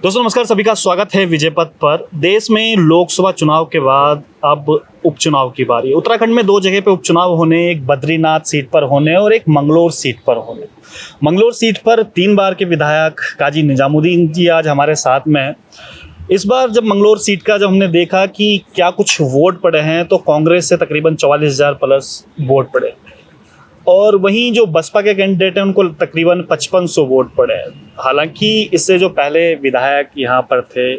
दोस्तों नमस्कार, सभी का स्वागत है विजय पथ पर। देश में लोकसभा चुनाव के बाद अब उपचुनाव की बारी। उत्तराखंड में 2 जगह पे उपचुनाव होने, एक बद्रीनाथ सीट पर होने और एक मंगलोर सीट पर होने। मंगलोर सीट पर 3 बार के विधायक काजी निजामुद्दीन जी आज हमारे साथ में हैं। इस बार जब मंगलोर सीट का जब हमने देखा कि क्या कुछ वोट पड़े हैं, तो कांग्रेस से तकरीबन 44,000 प्लस वोट पड़े और वहीं जो बसपा के कैंडिडेट हैं उनको तकरीबन 5500 वोट पड़े हैं। हालांकि इससे जो पहले विधायक यहाँ पर थे,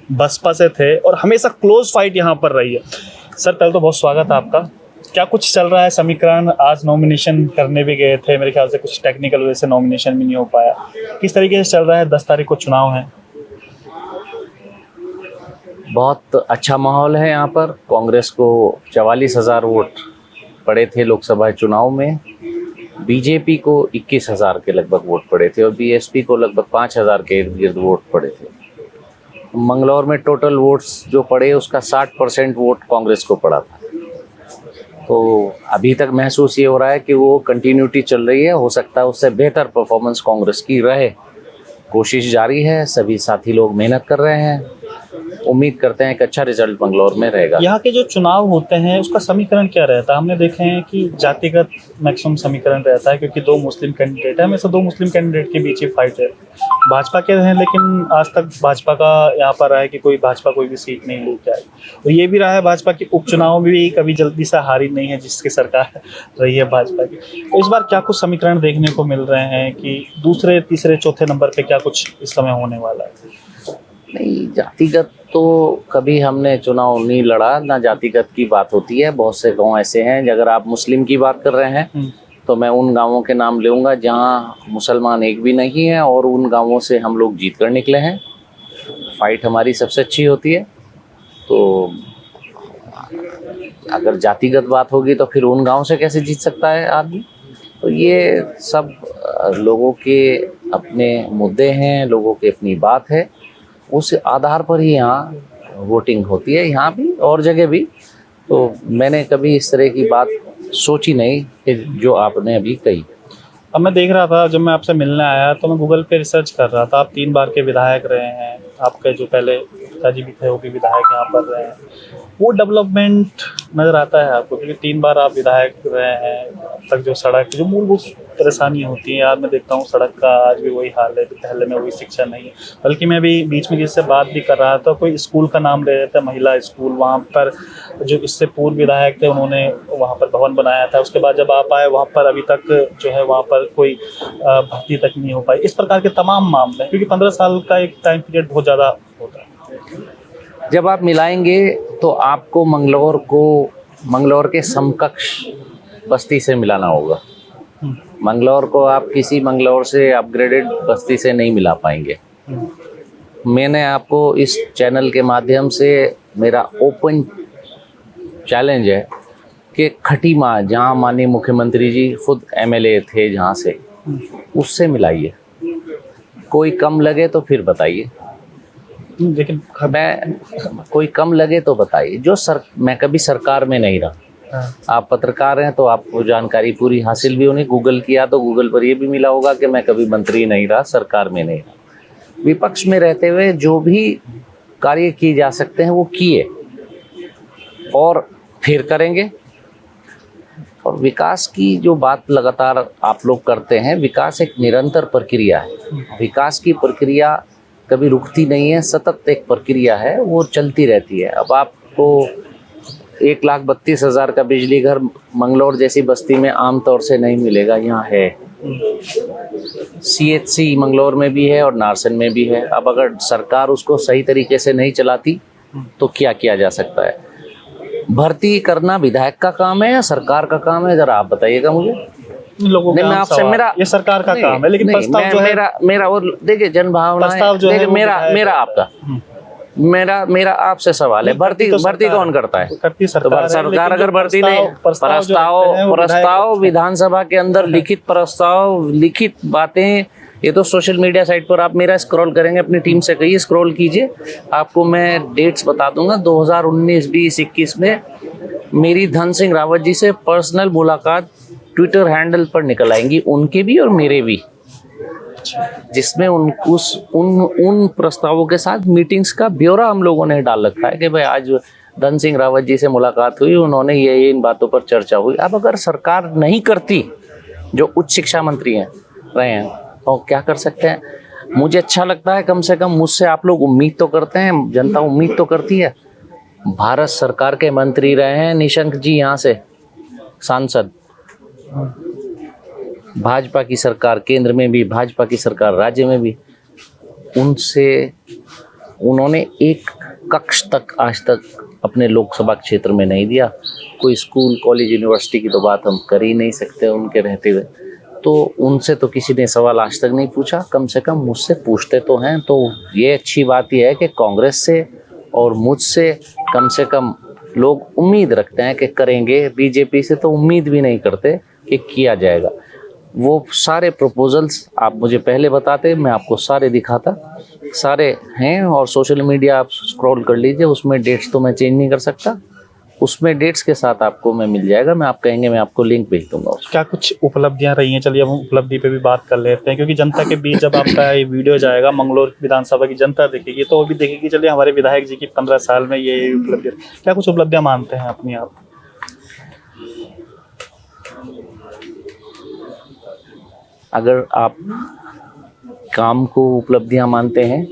बसपा से थे और हमेशा क्लोज फाइट यहाँ पर रही है। सर पहले तो बहुत स्वागत है आपका। क्या कुछ चल रहा है समीकरण? आज नॉमिनेशन करने भी गए थे, मेरे ख्याल से कुछ टेक्निकल वजह से नॉमिनेशन भी नहीं हो पाया। किस तरीके से चल रहा है? 10 तारीख को चुनाव है। बहुत अच्छा माहौल है यहाँ पर। कांग्रेस को 44,000 वोट पड़े थे लोकसभा चुनाव में, बीजेपी को 21,000 के लगभग वोट पड़े थे और बीएसपी को लगभग 5,000 के इर्द गिर्द वोट पड़े थे। मंगलौर में टोटल वोट्स जो पड़े उसका 60% वोट कांग्रेस को पड़ा था। तो अभी तक महसूस ये हो रहा है कि वो कंटिन्यूटी चल रही है। हो सकता है उससे बेहतर परफॉर्मेंस कांग्रेस की रहे। कोशिश जारी है, सभी साथी लोग मेहनत कर रहे हैं। उम्मीद करते हैं कि अच्छा रिजल्ट मंगलौर में रहेगा। यहाँ के जो चुनाव होते हैं उसका समीकरण क्या रहता है? हमने देखे हैं कि जातिगत मैक्सिमम समीकरण रहता है, क्योंकि 2 मुस्लिम कैंडिडेट है, हमेशा 2 मुस्लिम कैंडिडेट के बीच ही फाइट है। भाजपा के हैं, लेकिन आज तक भाजपा का यहाँ पर रहा है कि भाजपा कोई भी सीट नहीं लेके आई। और ये भी रहा है भाजपा के उपचुनाव में भी कभी जल्दी से हारी नहीं है जिसकी सरकार रही है भाजपा की। तो इस बार क्या कुछ समीकरण देखने को मिल रहे हैं कि दूसरे, तीसरे, चौथे नंबर पर क्या कुछ इस समय होने वाला है? नहीं, जातिगत तो कभी हमने चुनाव नहीं लड़ा, ना जातिगत की बात होती है। बहुत से गांव ऐसे हैं, अगर आप मुस्लिम की बात कर रहे हैं तो मैं उन गांवों के नाम लूँगा जहां मुसलमान एक भी नहीं है और उन गांवों से हम लोग जीत कर निकले हैं। फाइट हमारी सबसे अच्छी होती है। तो अगर जातिगत बात होगी तो फिर उन गांवों से कैसे जीत सकता है आदमी? तो ये सब लोगों के अपने मुद्दे हैं, लोगों की अपनी बात है। उस आधार पर ही यहाँ वोटिंग होती है, यहाँ भी और जगह भी। तो मैंने कभी इस तरह की बात सोची नहीं कि जो आपने अभी कही। अब मैं देख रहा था, जब मैं आपसे मिलने आया तो मैं गूगल पे रिसर्च कर रहा था। आप 3 बार के विधायक रहे हैं, आपके जो पहले पिताजी भी थे वो भी विधायक यहाँ पर रहे हैं। वो डेवलपमेंट नज़र आता है आपको? क्योंकि 3 बार आप विधायक रहे हैं, अब तक जो सड़क, जो मूलभूत परेशानी होती है, यार मैं देखता हूँ सड़क का आज भी वही हाल है, पहले में वही शिक्षा नहीं है। बल्कि मैं भी बीच में जिससे बात भी कर रहा था, कोई स्कूल का नाम ले रहे थे, महिला स्कूल, वहाँ पर जो इससे पूर्व विधायक थे उन्होंने वहाँ पर भवन बनाया था। उसके बाद जब आप आए वहाँ पर अभी तक जो है वहाँ पर कोई भर्ती तक नहीं हो पाई। इस प्रकार के तमाम मामले, क्योंकि 15 साल का एक टाइम पीरियड बहुत ज़्यादा होता है। जब आप मिलाएंगे तो आपको मंगलौर के समकक्ष बस्ती से मिलाना होगा। मंगलौर को आप किसी मंगलौर से अपग्रेडेड बस्ती से नहीं मिला पाएंगे। मैंने आपको इस चैनल के माध्यम से मेरा ओपन चैलेंज है कि खटी माँ, जहाँ माननीय मुख्यमंत्री जी खुद एमएलए थे जहाँ से, उससे मिलाइए। कोई कम लगे तो फिर बताइए, लेकिन कोई कम लगे तो बताइए। मैं कभी सरकार में नहीं रहा। आप पत्रकार हैं तो आपको जानकारी पूरी हासिल भी होनी। गूगल किया तो गूगल पर ये भी मिला होगा कि मैं कभी मंत्री नहीं रहा, सरकार में नहीं रहा। विपक्ष में रहते हुए जो भी कार्य किए जा सकते हैं वो किए और फिर करेंगे। और विकास की जो बात लगातार आप लोग करते हैं, विकास एक निरंतर प्रक्रिया है। विकास की प्रक्रिया कभी रुकती नहीं है, सतत एक प्रक्रिया है, वो चलती रहती है। अब आपको 1,32,000 का बिजली घर मंगलौर जैसी बस्ती में आमतौर से नहीं मिलेगा, यहाँ है। CHC मंगलौर में भी है और नारसन में भी है। अब अगर सरकार उसको सही तरीके से नहीं चलाती तो क्या किया जा सकता है? भर्ती करना विधायक का काम है या सरकार का काम है? जरा आप बताइएगा मुझे। लोगों नहीं, मैं आपसे, मेरा ये सरकार का काम है, लेकिन नहीं, प्रस्ताव जो है मेरा और देखिए जनभावना है, मेरा आपका मेरा आपसे सवाल है, भर्ती कौन करता है? करती सरकार। सरकार अगर भर्ती नहीं, प्रस्ताव विधानसभा के अंदर लिखित प्रस्ताव, लिखित बातें, ये तो सोशल मीडिया साइट पर आप मेरा स्क्रॉल करेंगे, अपनी टीम से कहिए स्क्रॉल कीजिए, आपको मैं डेट्स बता दूंगा। 2019, 20, 21 में मेरी धन सिंह रावत जी से पर्सनल मुलाकात ट्विटर हैंडल पर निकल आएंगी, उनके भी और मेरे भी। जिसमें उन प्रस्तावों के साथ मीटिंग्स का ब्यौरा हम लोगों ने डाल रखा है कि भाई आज धन सिंह रावत जी से मुलाकात हुई, उन्होंने ये इन बातों पर चर्चा हुई। अब अगर सरकार नहीं करती, जो उच्च शिक्षा मंत्री हैं रहे हैं, तो क्या कर सकते हैं? मुझे अच्छा लगता है, कम से कम मुझसे आप लोग उम्मीद तो करते हैं, जनता उम्मीद तो करती है। भारत सरकार के मंत्री रहे हैं निशंक जी, यहाँ से सांसद, भाजपा की सरकार केंद्र में भी, भाजपा की सरकार राज्य में भी, उन्होंने एक कक्ष तक आज तक अपने लोकसभा क्षेत्र में नहीं दिया। कोई स्कूल कॉलेज यूनिवर्सिटी की तो बात हम कर ही नहीं सकते उनके रहते हुए, तो उनसे तो किसी ने सवाल आज तक नहीं पूछा। कम से कम मुझसे पूछते तो हैं। तो ये अच्छी बात यह है कि कांग्रेस से और मुझसे कम से कम लोग उम्मीद रखते हैं कि करेंगे। बीजेपी से तो उम्मीद भी नहीं करते कि किया जाएगा। वो सारे प्रपोजल्स आप मुझे पहले बताते, मैं आपको सारे दिखाता, सारे हैं। और सोशल मीडिया आप स्क्रॉल कर लीजिए, उसमें डेट्स तो मैं चेंज नहीं कर सकता, उसमें डेट्स के साथ आपको मैं मिल जाएगा। मैं आप कहेंगे मैं आपको लिंक भेज दूंगा। क्या कुछ उपलब्धियां रही हैं? चलिए अब हम उपलब्धि पे भी बात कर लेते हैं, क्योंकि जनता के बीच जब आपका ये वीडियो जाएगा, मंगलौर विधानसभा की जनता देखेगी तो वो भी देखेगी चलिए हमारे विधायक जी की 15 साल में ये उपलब्धि। क्या कुछ उपलब्धियां मानते हैं अपनी आप? अगर आप काम को उपलब्धियां मानते हैं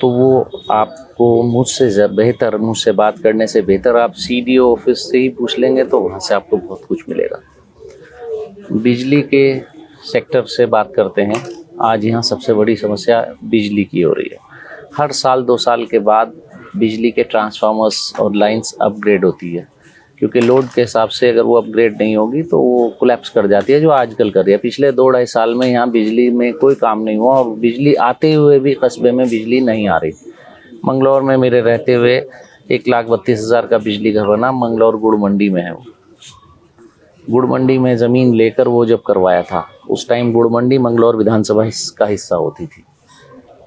तो वो आपको मुझसे बात करने से बेहतर आप सीडीओ ऑफिस से ही पूछ लेंगे, तो वहाँ से आपको बहुत कुछ मिलेगा। बिजली के सेक्टर से बात करते हैं, आज यहाँ सबसे बड़ी समस्या बिजली की हो रही है। हर साल 2 साल के बाद बिजली के ट्रांसफार्मर्स और लाइंस अपग्रेड होती है, क्योंकि लोड के हिसाब से अगर वो अपग्रेड नहीं होगी तो वो कोलैप्स कर जाती है, जो आजकल कर रही है। पिछले 2-2.5 साल में यहाँ बिजली में कोई काम नहीं हुआ, और बिजली आते हुए भी कस्बे में बिजली नहीं आ रही। मंगलौर में मेरे रहते हुए 1,32,000 का बिजली घर बना। मंगलौर गुड़ मंडी में है। वो गुड़ मंडी में ज़मीन लेकर वो जब करवाया था, उस टाइम गुड़ मंडी मंगलौर विधानसभा का हिस्सा होती थी।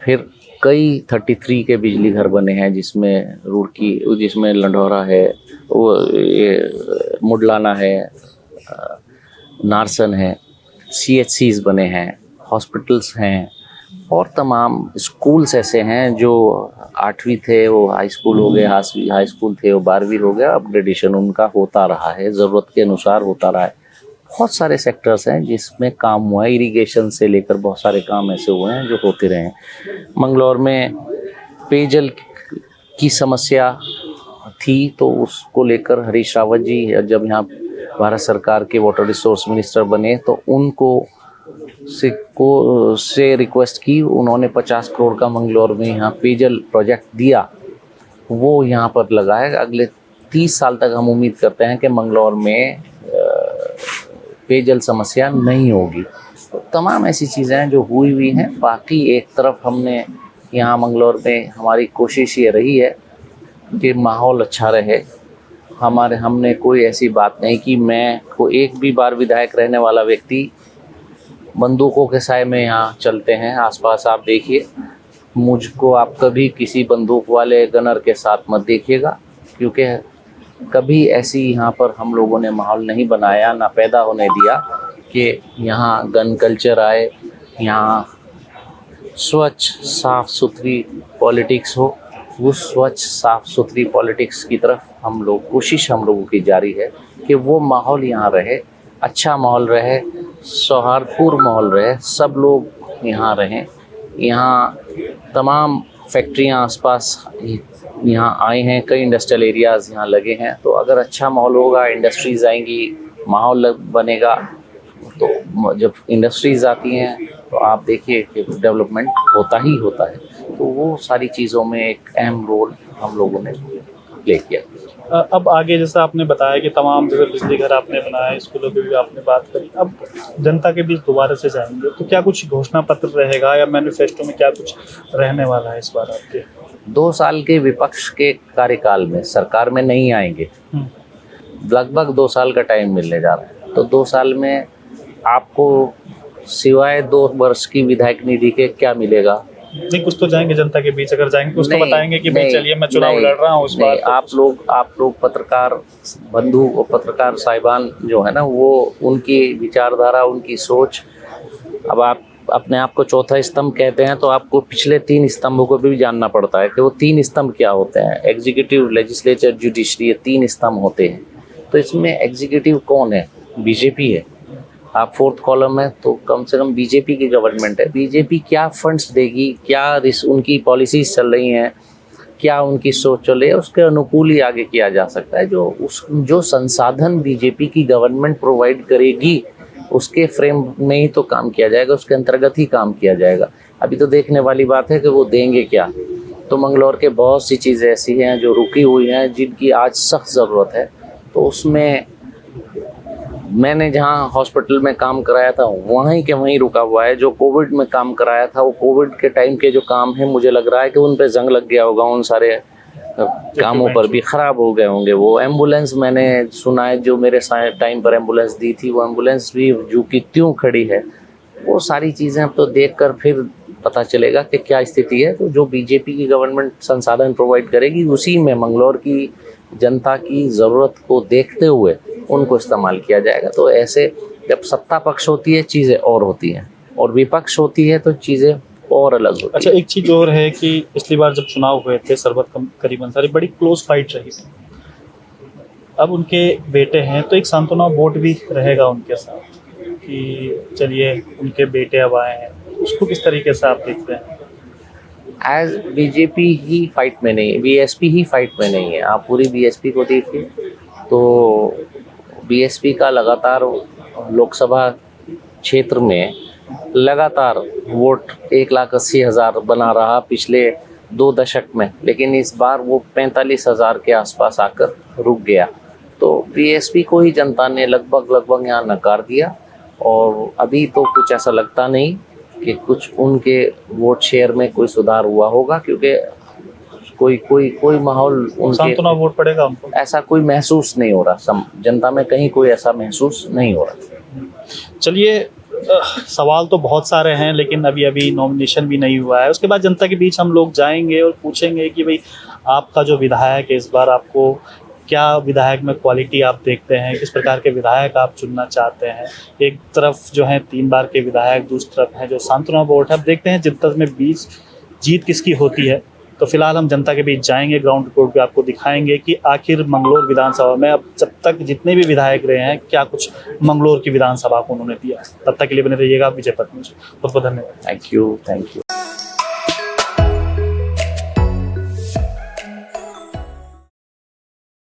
फिर कई 33 के बिजली घर बने हैं, जिसमें रुड़की, जिसमें लंढौरा है, वो ये मुडलाना है, नारसन है, CHCs बने हैं, हॉस्पिटल्स हैं, और तमाम स्कूल्स ऐसे हैं जो 8वीं थे वो हाई स्कूल हो गए, हाई स्कूल थे वो 12वीं हो गया। अपग्रेडेशन उनका होता रहा है, ज़रूरत के अनुसार होता रहा है। बहुत सारे सेक्टर्स हैं जिसमें काम हुआ है। इरिगेशन से लेकर बहुत सारे काम ऐसे हुए हैं जो होते रहे हैं। मंगलौर में पेयजल की समस्या थी, तो उसको लेकर हरीश रावत जी जब यहाँ भारत सरकार के वाटर रिसोर्स मिनिस्टर बने, तो उनको से रिक्वेस्ट की। उन्होंने 50 करोड़ का मंगलौर में यहाँ पेयजल प्रोजेक्ट दिया, वो यहाँ पर लगा है। अगले 30 साल तक हम उम्मीद करते हैं कि मंगलौर में पेयजल समस्या नहीं होगी। तो तमाम ऐसी चीज़ें हैं जो हुई हैं। बाकी एक तरफ हमने यहाँ मंगलौर में हमारी कोशिश ये रही है कि माहौल अच्छा रहे। हमने कोई ऐसी बात नहीं की। मैं को एक भी बार विधायक रहने वाला व्यक्ति बंदूकों के साए में यहाँ चलते हैं। आसपास आप देखिए, मुझको आप कभी किसी बंदूक वाले गनर के साथ मत देखिएगा, क्योंकि कभी ऐसी यहाँ पर हम लोगों ने माहौल नहीं बनाया, ना पैदा होने दिया कि यहाँ गन कल्चर आए, यहाँ स्वच्छ साफ़ सुथरी पॉलिटिक्स हो। वो स्वच्छ साफ़ सुथरी पॉलिटिक्स की तरफ हम लोगों की जारी है कि वो माहौल यहाँ रहे, अच्छा माहौल रहे, सौहार्दपूर्ण माहौल रहे, सब लोग यहाँ रहें। यहाँ तमाम फैक्ट्रियाँ आसपास यहाँ आए हैं, कई इंडस्ट्रियल एरियाज़ यहाँ लगे हैं। तो अगर अच्छा माहौल होगा, इंडस्ट्रीज़ आएंगी, माहौल बनेगा, तो जब इंडस्ट्रीज़ आती हैं तो आप देखिए कि डेवलपमेंट होता ही होता है। तो वो सारी चीज़ों में एक अहम रोल हम लोगों ने प्ले किया। अब आगे जैसा आपने बताया कि तमाम जगह बिजली घर आपने बनाए, स्कूलों की भी आपने बात करी, अब जनता के बीच दोबारा से जाएंगे तो क्या कुछ घोषणा पत्र रहेगा या मैनिफेस्टो में क्या कुछ रहने वाला है इस बार आपके? 2 साल के विपक्ष के कार्यकाल में सरकार में नहीं आएंगे, लगभग 2 साल का टाइम मिलने जा रहा है। तो 2 साल में आपको सिवाय 2 वर्ष की विधायक निधि के क्या मिलेगा? नहीं, कुछ तो जाएंगे जनता के बीच, अगर जाएंगे कुछ तो बताएंगे कि भाई चलिए मैं चुनाव लड़ रहा हूँ इस बार। आप लोग पत्रकार बंधु और पत्रकार साहिबान जो है ना, वो उनकी विचारधारा, उनकी सोच, अब आप अपने आप को चौथा स्तंभ कहते हैं, तो आपको पिछले 3 स्तंभों को भी जानना पड़ता है कि वो 3 स्तंभ क्या होते हैं। एग्जीक्यूटिव, लेजिस्लेचर, जुडिशरी, ये 3 स्तंभ होते हैं। तो इसमें एग्जीक्यूटिव कौन है? बीजेपी है। आप 4th कॉलम है, तो कम से कम बीजेपी की गवर्नमेंट है। बीजेपी क्या फंड्स देगी, क्या उनकी पॉलिसीज चल रही हैं, क्या उनकी सोच चल रही है, उसके अनुकूल ही आगे किया जा सकता है। जो संसाधन बीजेपी की गवर्नमेंट प्रोवाइड करेगी, उसके फ्रेम में ही तो काम किया जाएगा, उसके अंतर्गत ही काम किया जाएगा। अभी तो देखने वाली बात है कि वो देंगे क्या। तो मंगलौर के बहुत सी चीज़ें ऐसी हैं जो रुकी हुई हैं, जिनकी आज सख्त ज़रूरत है। तो उसमें मैंने जहाँ हॉस्पिटल में काम कराया था, वहीं के वहीं रुका हुआ है। जो कोविड में काम कराया था, वो कोविड के टाइम के जो काम है, मुझे लग रहा है कि उन पे जंग लग गया होगा, उन सारे कामों पर भी ख़राब हो गए होंगे। वो एम्बुलेंस, मैंने सुना है, जो मेरे टाइम पर एम्बुलेंस दी थी, वो एम्बुलेंस भी जो कि त्यों खड़ी है। वो सारी चीज़ें अब तो देखकर फिर पता चलेगा कि क्या स्थिति है। तो जो बीजेपी की गवर्नमेंट संसाधन प्रोवाइड करेगी, उसी में मंगलौर की जनता की ज़रूरत को देखते हुए उनको इस्तेमाल किया जाएगा। तो ऐसे जब सत्ता पक्ष होती है, चीज़ें और होती हैं, और विपक्ष होती है तो चीज़ें और अलग होती है। अच्छा, एक चीज़ और है कि पिछली बार जब चुनाव हुए थे, सरबत करीब अंसारी, बड़ी क्लोज फाइट रही थी। अब उनके बेटे हैं, तो एक सांत्वना वोट भी रहेगा उनके साथ कि चलिए उनके बेटे अब आए हैं। उसको किस तरीके से आप देखते हैं? एज बीजेपी ही फाइट में नहीं है, बीएसपी ही फाइट में नहीं है। आप पूरी बीएसपी को देखिए तो बीएसपी का लगातार लोकसभा क्षेत्र में लगातार वोट 1,80,000 बना रहा पिछले 2 दशक में, लेकिन इस बार वो 45,000 के आसपास आकर रुक गया। तो बीएसपी को ही जनता ने लगभग यहाँ नकार दिया, और अभी तो कुछ ऐसा लगता नहीं कि कुछ उनके वोट शेयर में कोई सुधार हुआ होगा, क्योंकि कोई माहौल सांत्वना वोट पड़ेगा हमको, ऐसा कोई महसूस नहीं हो रहा। जनता में कहीं कोई ऐसा महसूस नहीं हो रहा। चलिए, सवाल तो बहुत सारे हैं, लेकिन अभी नॉमिनेशन भी नहीं हुआ है। उसके बाद जनता के बीच हम लोग जाएंगे और पूछेंगे कि भाई आपका जो विधायक है, इस बार आपको क्या विधायक में क्वालिटी आप देखते हैं, किस प्रकार के विधायक आप चुनना चाहते हैं। एक तरफ जो है 3 बार के विधायक, दूसरी तरफ है जो सांत्वना वोट है। अब देखते हैं जनता में बीच जीत किसकी होती है। तो फिलहाल हम जनता के बीच जाएंगे, ग्राउंड रिपोर्ट पे आपको दिखाएंगे कि आखिर मंगलौर विधानसभा में अब जब तक जितने भी विधायक रहे हैं, क्या कुछ मंगलौर की विधानसभा को उन्होंने दिया। तब तक के लिए बने रहिएगा विजय पथ न्यूज़। बहुत बहुत धन्यवाद। Thank you.